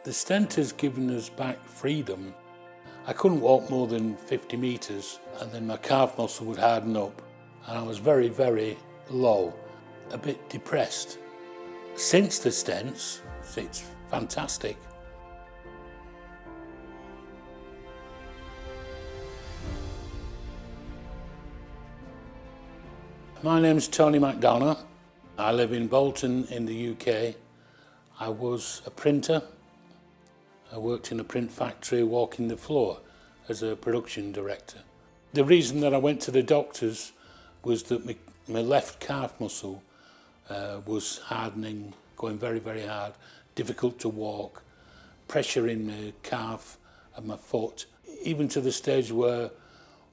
The stent has given us back freedom. I couldn't walk more than 50 metres and then my calf muscle would harden up and I was very, very low, a bit depressed. Since the stents, it's fantastic. My name's Tony McDonough. I live in Bolton in the UK. I was a printer. I worked in a print factory walking the floor as a production director. The reason that I went to the doctors was that my left calf muscle was hardening, going very, very hard, difficult to walk, pressure in my calf and my foot, even to the stage where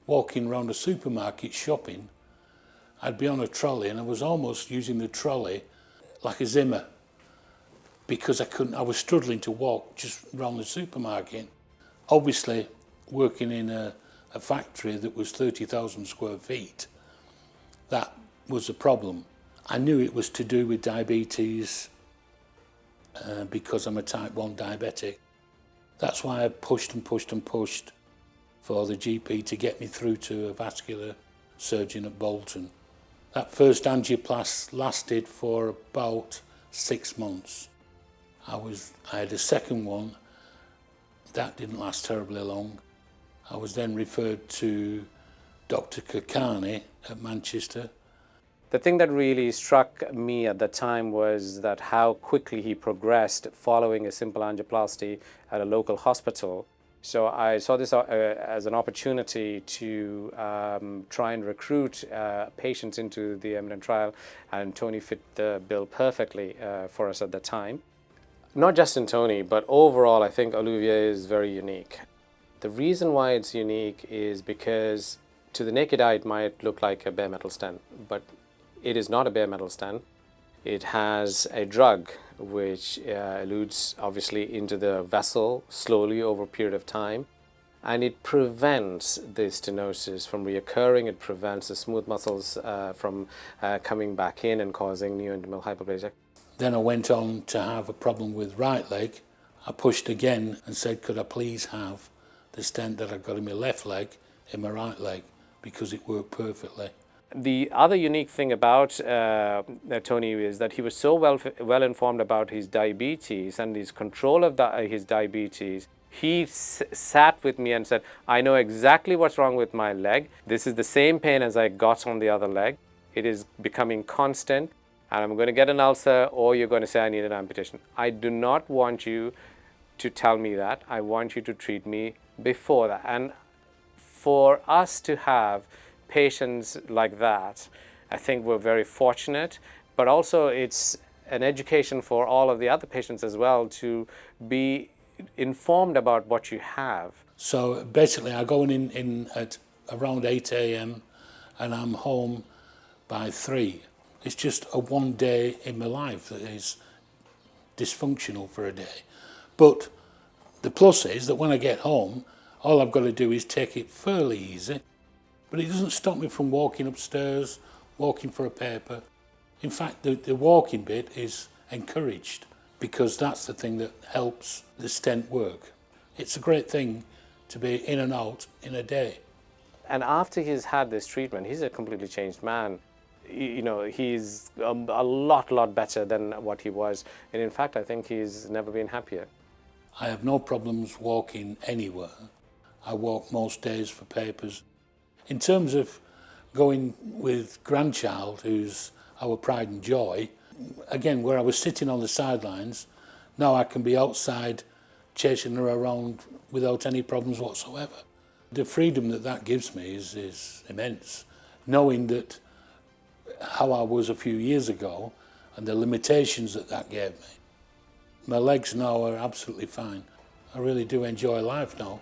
walking around a supermarket shopping, I'd be on a trolley and I was almost using the trolley like a Zimmer because I was struggling to walk just around the supermarket. Obviously, working in a factory that was 30,000 square feet, that was a problem. I knew it was to do with diabetes because I'm a type 1 diabetic. That's why I pushed and pushed and pushed for the GP to get me through to a vascular surgeon at Bolton. That first angioplasty lasted for about 6 months. I had a second one. That didn't last terribly long. I was then referred to Dr. Kakani at Manchester. The thing that really struck me at the time was that how quickly he progressed following a simple angioplasty at a local hospital. So I saw this as an opportunity to try and recruit patients into the EMINENT trial, and Tony fit the bill perfectly for us at the time. Not just in Tony, but overall I think ELUVIA is very unique. The reason why it's unique is because to the naked eye it might look like a bare metal stent, but it is not a bare metal stent. It has a drug which elutes obviously into the vessel slowly over a period of time, and it prevents the stenosis from reoccurring. It prevents the smooth muscles from coming back in and causing neointimal hyperplasia. Then I went on to have a problem with right leg. I pushed again and said, could I please have the stent that I got in my left leg in my right leg, because it worked perfectly. The other unique thing about Tony is that he was so well informed about his diabetes and his control of his diabetes. He sat with me and said, I know exactly what's wrong with my leg. This is the same pain as I got on the other leg. It is becoming constant and I'm going to get an ulcer, or you're going to say I need an amputation. I do not want you to tell me that. I want you to treat me before that. And for us to have patients like that, I think we're very fortunate, but also it's an education for all of the other patients as well to be informed about what you have. So basically I go in at around 8 a.m. and I'm home by 3. It's just a one day in my life that is dysfunctional for a day. But the plus is that when I get home, all I've got to do is take it fairly easy. But it doesn't stop me from walking upstairs, walking for a paper. In fact, the walking bit is encouraged because that's the thing that helps the stent work. It's a great thing to be in and out in a day. And after he's had this treatment, he's a completely changed man. You know, he's a lot better than what he was. And in fact, I think he's never been happier. I have no problems walking anywhere. I walk most days for papers. In terms of going with grandchild, who's our pride and joy, again, where I was sitting on the sidelines, now I can be outside chasing her around without any problems whatsoever. The freedom that gives me is immense, knowing that how I was a few years ago and the limitations that gave me. My legs now are absolutely fine. I really do enjoy life now.